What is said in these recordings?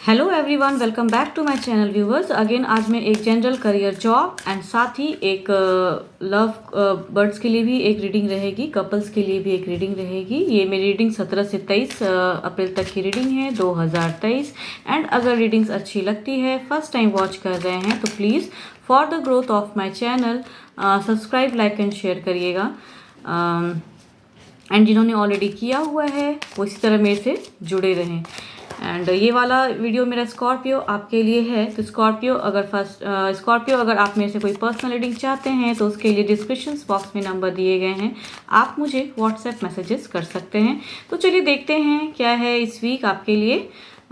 Hello everyone, welcome back to my channel viewers. Again आज मैं एक जनरल करियर जॉब एंड साथ ही एक लव बर्ड्स के लिए भी एक रीडिंग रहेगी, कपल्स के लिए भी एक रीडिंग रहेगी। ये मेरी रीडिंग 17 से 23 अप्रैल तक की रीडिंग है 2023। एंड अगर रीडिंग्स अच्छी लगती है, फर्स्ट टाइम वॉच कर रहे हैं तो please for the growth of my channel subscribe, like and share करिएगा। एंड जिन्होंने ऑलरेडी किया हुआ है वो इसी तरह मेरे से जुड़े रहें। एंड ये वाला वीडियो मेरा स्कॉर्पियो आपके लिए है। तो स्कॉर्पियो अगर आप मेरे से कोई पर्सनल रीडिंग चाहते हैं तो उसके लिए डिस्क्रिप्शन बॉक्स में नंबर दिए गए हैं, आप मुझे व्हाट्सएप मैसेजेस कर सकते हैं। तो चलिए देखते हैं क्या है इस वीक आपके लिए,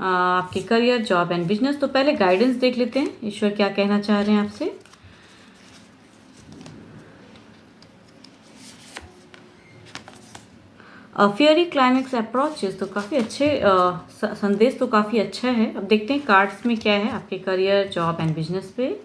आपके करियर, जॉब एंड बिजनेस। तो पहले गाइडेंस देख लेते हैं, ईश्वर क्या कहना चाह रहे हैं आपसे। फियरी क्लाइमेक्स अप्रोचेस, तो काफ़ी अच्छे संदेश तो काफ़ी अच्छा है। अब देखते हैं कार्ड्स में क्या है आपके करियर, जॉब एंड बिजनेस पे।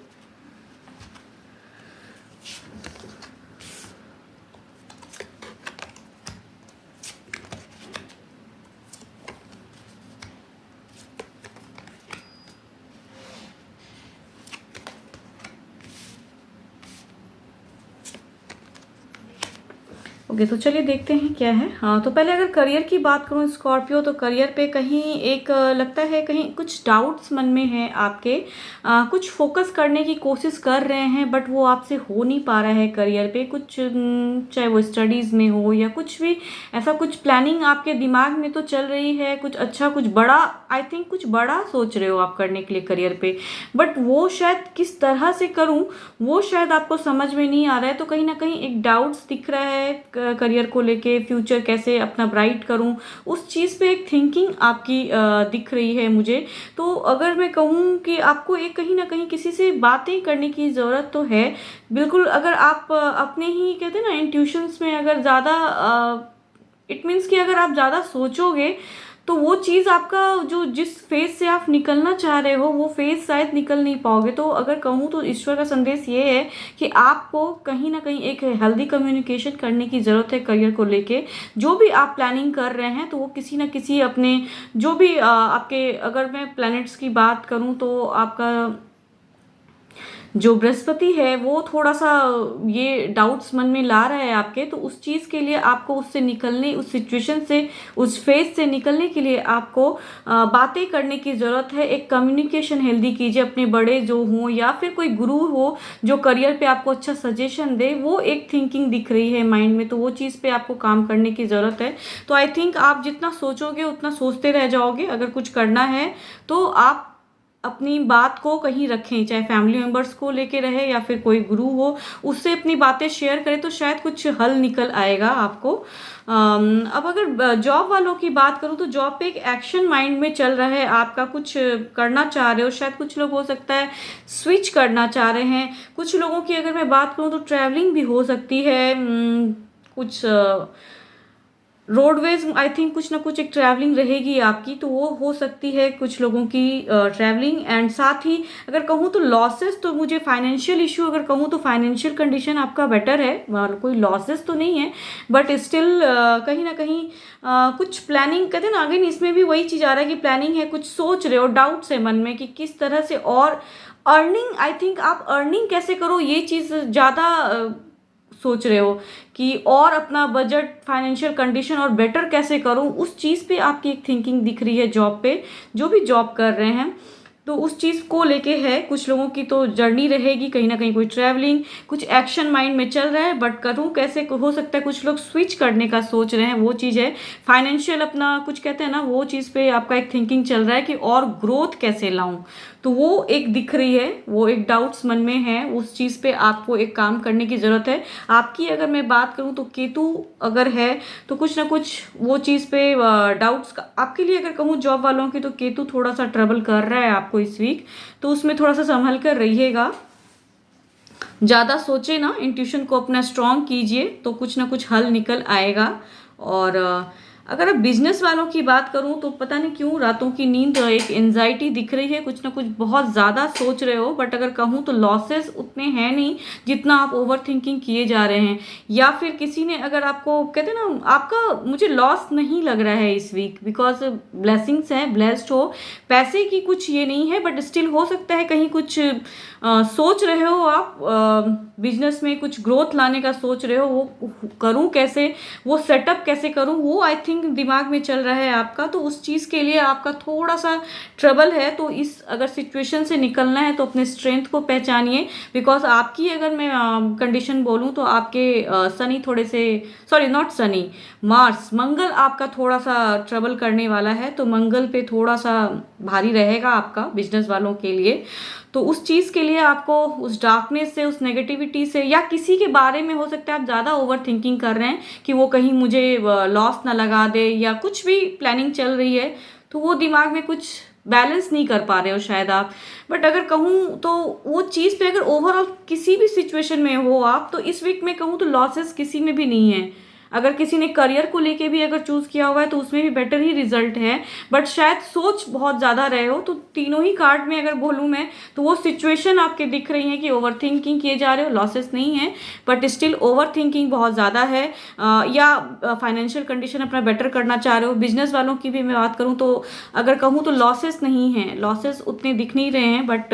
ओके, तो चलिए देखते हैं क्या है। हाँ, तो पहले अगर करियर की बात करूँ स्कॉर्पियो, तो करियर पे कहीं एक लगता है कहीं कुछ डाउट्स मन में है आपके। कुछ फोकस करने की कोशिश कर रहे हैं बट वो आपसे हो नहीं पा रहा है करियर पे। कुछ चाहे वो स्टडीज़ में हो या कुछ भी ऐसा, कुछ प्लानिंग आपके दिमाग में तो चल रही है, कुछ अच्छा, कुछ बड़ा, आई थिंक कुछ बड़ा सोच रहे हो आप करने के लिए करियर पे। बट वो शायद किस तरह से करूँ वो शायद आपको समझ में नहीं आ रहा है। तो कहीं ना कहीं एक डाउट्स दिख रहा है करियर को लेके, फ्यूचर कैसे अपना ब्राइट करूं, उस चीज़ पे एक थिंकिंग आपकी दिख रही है मुझे। तो अगर मैं कहूँ कि आपको एक कहीं ना कहीं किसी से बातें करने की ज़रूरत तो है बिल्कुल। अगर आप अपने ही कहते हैं ना इंट्यूशंस में अगर ज़्यादा, इट मीन्स कि अगर आप ज़्यादा सोचोगे तो वो चीज़ आपका जो जिस फेज से आप निकलना चाह रहे हो वो फेज शायद निकल नहीं पाओगे। तो अगर कहूँ तो ईश्वर का संदेश ये है कि आपको कहीं ना कहीं एक हेल्दी कम्युनिकेशन करने की ज़रूरत है करियर को लेके। जो भी आप प्लानिंग कर रहे हैं तो वो किसी ना किसी अपने जो भी आपके, अगर मैं प्लैनेट्स की बात करूँ तो आपका जो बृहस्पति है वो थोड़ा सा ये डाउट्स मन में ला रहा है आपके। तो उस चीज़ के लिए आपको उससे निकलने, उस सिचुएशन से, उस फेज से निकलने के लिए आपको बातें करने की ज़रूरत है। एक कम्युनिकेशन हेल्दी कीजिए, अपने बड़े जो हों या फिर कोई गुरु हो जो करियर पे आपको अच्छा सजेशन दे, वो एक थिंकिंग दिख रही है माइंड में। तो वो चीज़ पे आपको काम करने की ज़रूरत है। तो आई थिंक आप जितना सोचोगे उतना सोचते रह जाओगे। अगर कुछ करना है तो आप अपनी बात को कहीं रखें, चाहे फैमिली मेंबर्स को लेके रहे या फिर कोई गुरु हो, उससे अपनी बातें शेयर करें तो शायद कुछ हल निकल आएगा आपको। अब अगर जॉब वालों की बात करूं तो जॉब पे एक एक्शन माइंड में चल रहा है आपका, कुछ करना चाह रहे हो। शायद कुछ लोग हो सकता है स्विच करना चाह रहे हैं। कुछ लोगों की अगर मैं बात करूं तो ट्रैवलिंग भी हो सकती है। कुछ रोडवेज, आई थिंक कुछ ना कुछ एक ट्रैवलिंग रहेगी आपकी, तो वो हो सकती है कुछ लोगों की ट्रैवलिंग। एंड साथ ही अगर कहूँ तो लॉसेस, तो मुझे फाइनेंशियल इशू अगर कहूँ तो फाइनेंशियल कंडीशन आपका बेटर है, कोई लॉसेस तो नहीं है बट स्टिल कहीं ना कहीं कुछ प्लानिंग कहते हैं ना। अगेन इसमें भी वही चीज़ आ रहा है कि प्लानिंग है, कुछ सोच रहे हो, डाउट्स है मन में कि किस तरह से। और अर्निंग, आई थिंक आप अर्निंग कैसे करो ये चीज़ ज़्यादा सोच रहे हो कि और अपना बजट, फाइनेंशियल कंडीशन और बेटर कैसे करूं, उस चीज़ पे आपकी एक थिंकिंग दिख रही है जॉब पे। जो भी जॉब कर रहे हैं तो उस चीज़ को लेके है। कुछ लोगों की तो जर्नी रहेगी कहीं ना कहीं, कोई ट्रैवलिंग, कुछ एक्शन माइंड में चल रहा है बट करूँ कैसे, हो सकता है कुछ लोग स्विच करने का सोच रहे हैं, वो चीज़ है। फाइनेंशियल अपना कुछ कहते हैं ना, वो चीज़ पे आपका एक थिंकिंग चल रहा है कि और ग्रोथ कैसे लाऊं, तो वो एक दिख रही है, वो एक डाउट्स मन में है। उस चीज़ पे आपको एक काम करने की ज़रूरत है आपकी। अगर मैं बात करूँ तो केतु अगर है तो कुछ ना कुछ वो चीज़ पे डाउट्स आपके लिए। अगर कहूँ जॉब वालों की तो केतु थोड़ा सा ट्रबल कर रहा है आपको इस वीक, तो उसमें थोड़ा सा संभल कर रहिएगा। ज़्यादा सोचे ना, इंट्यूशन को अपना स्ट्रॉन्ग कीजिए तो कुछ ना कुछ हल निकल आएगा। और अगर अब बिजनेस वालों की बात करूं तो पता नहीं क्यों रातों की नींद एक एंजाइटी दिख रही है, कुछ ना कुछ बहुत ज़्यादा सोच रहे हो, बट अगर कहूं तो लॉसेस उतने हैं नहीं जितना आप ओवर थिंकिंग किए जा रहे हैं। या फिर किसी ने अगर आपको कहते हैं ना, आपका मुझे लॉस नहीं लग रहा है इस वीक, बिकॉज ब्लेसिंग्स हैं, ब्लेस्ड हो, पैसे की कुछ ये नहीं है, बट स्टिल हो सकता है कहीं कुछ सोच रहे हो आप बिजनेस में कुछ ग्रोथ लाने का सोच रहे हो, वो करूं कैसे, वो सेटअप कैसे करूं, वो आई थिंक दिमाग में चल रहा है आपका। तो उस चीज़ के लिए आपका थोड़ा सा ट्रबल है। तो इस अगर सिचुएशन से निकलना है तो अपने स्ट्रेंथ को पहचानिए, बिकॉज आपकी अगर मैं कंडीशन बोलूं तो आपके शनि थोड़े से, सॉरी नॉट शनि, मार्स, मंगल आपका थोड़ा सा ट्रबल करने वाला है। तो मंगल पे थोड़ा सा भारी रहेगा आपका बिजनेस वालों के लिए। तो उस चीज़ के लिए आपको उस डार्कनेस से, उस नेगेटिविटी से, या किसी के बारे में हो सकता है आप ज़्यादा ओवर थिंकिंग कर रहे हैं कि वो कहीं मुझे लॉस ना लगा दे, या कुछ भी प्लानिंग चल रही है तो वो दिमाग में कुछ बैलेंस नहीं कर पा रहे हो शायद आप। बट अगर कहूँ तो वो चीज़ पे अगर ओवरऑल किसी भी सिचुएशन में हो आप, तो इस वीक में कहूँ तो लॉसेस किसी में भी नहीं है। अगर किसी ने करियर को लेके भी अगर चूज किया हुआ है तो उसमें भी बेटर ही रिजल्ट है, बट शायद सोच बहुत ज़्यादा रहे हो। तो तीनों ही कार्ड में अगर बोलूँ मैं तो वो सिचुएशन आपके दिख रही है कि ओवर थिंकिंग किए जा रहे हो, लॉसेस नहीं है बट स्टिल ओवर थिंकिंग बहुत ज़्यादा है। या फाइनेंशियल कंडीशन अपना बेटर करना चाह रहे हो। बिजनेस वालों की भी मैं बात करूँ तो अगर कहूँ तो लॉसेस नहीं है, लॉसेस उतने दिख नहीं रहे हैं, बट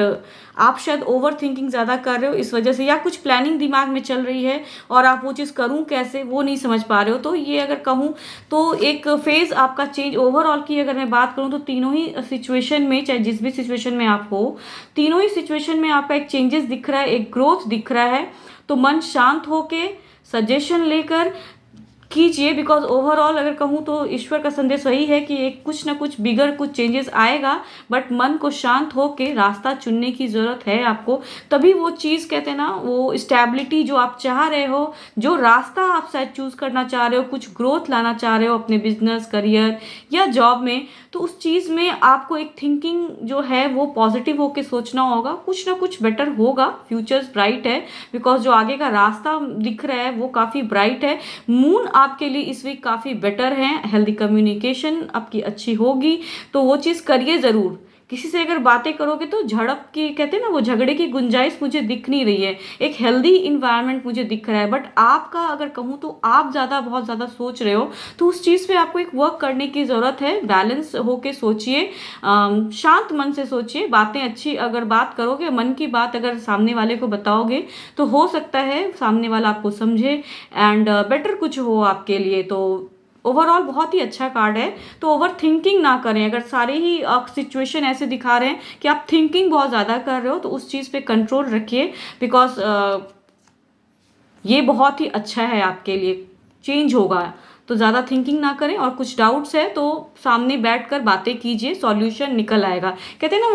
आप शायद ओवर थिंकिंग ज़्यादा कर रहे हो इस वजह से, या कुछ प्लानिंग दिमाग में चल रही है और आप वो चीज़ करूँ कैसे वो नहीं समझ पा रहे हो। तो ये अगर कहूँ तो एक फेज आपका चेंज ओवरऑल की अगर मैं बात करूँ तो तीनों ही सिचुएशन में, चाहे जिस भी सिचुएशन में आप हो, तीनों ही सिचुएशन में आपका एक चेंजेस दिख रहा है, एक ग्रोथ दिख रहा है। तो मन शांत होके सजेशन लेकर कीजिए, बिकॉज ओवरऑल अगर कहूँ तो ईश्वर का संदेश वही है कि एक कुछ ना कुछ बिगड़ कुछ चेंजेस आएगा, बट मन को शांत होके रास्ता चुनने की ज़रूरत है आपको। तभी वो चीज़ कहते हैं ना, वो स्टेबिलिटी जो आप चाह रहे हो, जो रास्ता आप शायद चूज़ करना चाह रहे हो, कुछ ग्रोथ लाना चाह रहे हो अपने बिजनेस, करियर या जॉब में, तो उस चीज़ में आपको एक थिंकिंग जो है वो पॉजिटिव होके सोचना होगा। कुछ ना कुछ बेटर होगा, फ्यूचर्स ब्राइट है, बिकॉज जो आगे का रास्ता दिख रहा है वो काफ़ी ब्राइट है। मून आपके लिए इस वीक काफ़ी बेटर है, हेल्दी कम्युनिकेशन आपकी अच्छी होगी, तो वो चीज़ करिए ज़रूर। किसी से अगर बातें करोगे तो झड़प की, कहते हैं ना, वो झगड़े की गुंजाइश मुझे दिख नहीं रही है। एक हेल्दी इन्वायरमेंट मुझे दिख रहा है, बट आपका अगर कहूँ तो आप ज़्यादा बहुत ज़्यादा सोच रहे हो, तो उस चीज़ पे आपको एक वर्क करने की ज़रूरत है। बैलेंस होके सोचिए, शांत मन से सोचिए, बातें अच्छी अगर बात करोगे, मन की बात अगर सामने वाले को बताओगे तो हो सकता है सामने वाला आपको समझे एंड बेटर कुछ हो आपके लिए। तो ओवरऑल बहुत ही अच्छा कार्ड है। तो ओवर थिंकिंग ना करें। अगर सारे ही सिचुएशन ऐसे दिखा रहे हैं कि आप थिंकिंग बहुत ज़्यादा कर रहे हो, तो उस चीज़ पे कंट्रोल रखिए, बिकॉज ये बहुत ही अच्छा है आपके लिए, चेंज होगा। तो ज़्यादा थिंकिंग ना करें, और कुछ डाउट्स है तो सामने बैठकर बातें कीजिए, सॉल्यूशन निकल आएगा। कहते हैं ना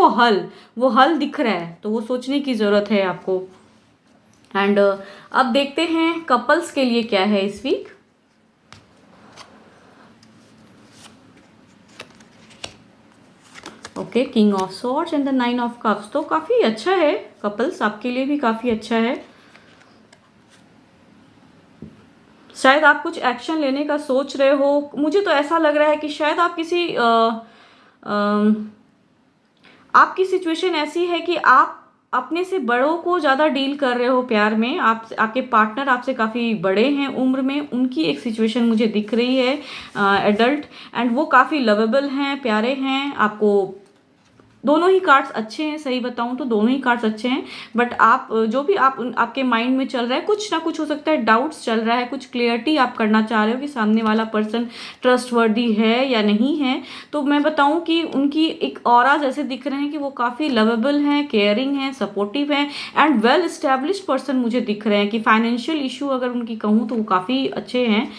वो हल दिख रहा है, तो वो सोचने की ज़रूरत है आपको। एंड अब देखते हैं कपल्स के लिए क्या है इस week. Okay, king of swords and the 9 of cups, तो काफ़ी अच्छा है कपल्स, आपके लिए भी काफ़ी अच्छा है। शायद आप कुछ एक्शन लेने का सोच रहे हो। मुझे तो ऐसा लग रहा है कि शायद आप किसी आपकी सिचुएशन ऐसी है कि आप अपने से बड़ों को ज़्यादा डील कर रहे हो प्यार में। आप, आपके पार्टनर आपसे काफ़ी बड़े हैं उम्र में, उनकी एक सिचुएशन मुझे दिख रही है, एडल्ट, एंड वो काफ़ी लवेबल हैं, प्यारे हैं आपको। दोनों ही कार्ड्स अच्छे हैं, सही बताऊं तो दोनों ही कार्ड्स अच्छे हैं, बट आप जो भी आपके माइंड में चल रहा है, कुछ ना कुछ हो सकता है डाउट्स चल रहा है, कुछ क्लियरिटी आप करना चाह रहे हो कि सामने वाला पर्सन ट्रस्टवर्दी है या नहीं है। तो मैं बताऊं कि उनकी एक ऑरा जैसे दिख रहे हैं कि वो काफ़ी लवेबल हैं, केयरिंग हैं, सपोर्टिव हैं एंड वेल स्टैब्लिश्ड पर्सन मुझे दिख रहे हैं। कि फाइनेंशियल इशू अगर उनकी कहूँ तो वो काफ़ी अच्छे हैं,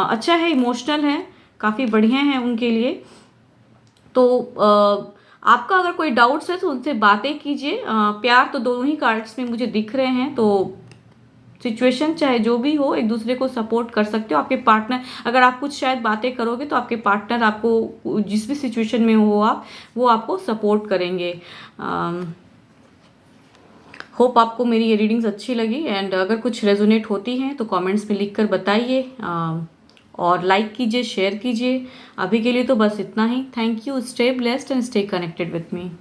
अच्छा है, इमोशनल है, काफ़ी बढ़िया हैं उनके लिए। तो आपका अगर कोई डाउट्स है तो उनसे बातें कीजिए। प्यार तो दोनों ही कार्ड्स में मुझे दिख रहे हैं, तो सिचुएशन चाहे जो भी हो, एक दूसरे को सपोर्ट कर सकते हो। आपके पार्टनर, अगर आप कुछ शायद बातें करोगे तो आपके पार्टनर आपको जिस भी सिचुएशन में हो आप, वो आपको सपोर्ट करेंगे। होप आपको मेरी ये रीडिंग्स अच्छी लगी, एंड अगर कुछ रेजोनेट होती हैं तो कमेंट्स में लिख कर बताइए। और लाइक कीजिए, शेयर कीजिए। अभी के लिए तो बस इतना ही। Thank you. Stay blessed and stay connected with me.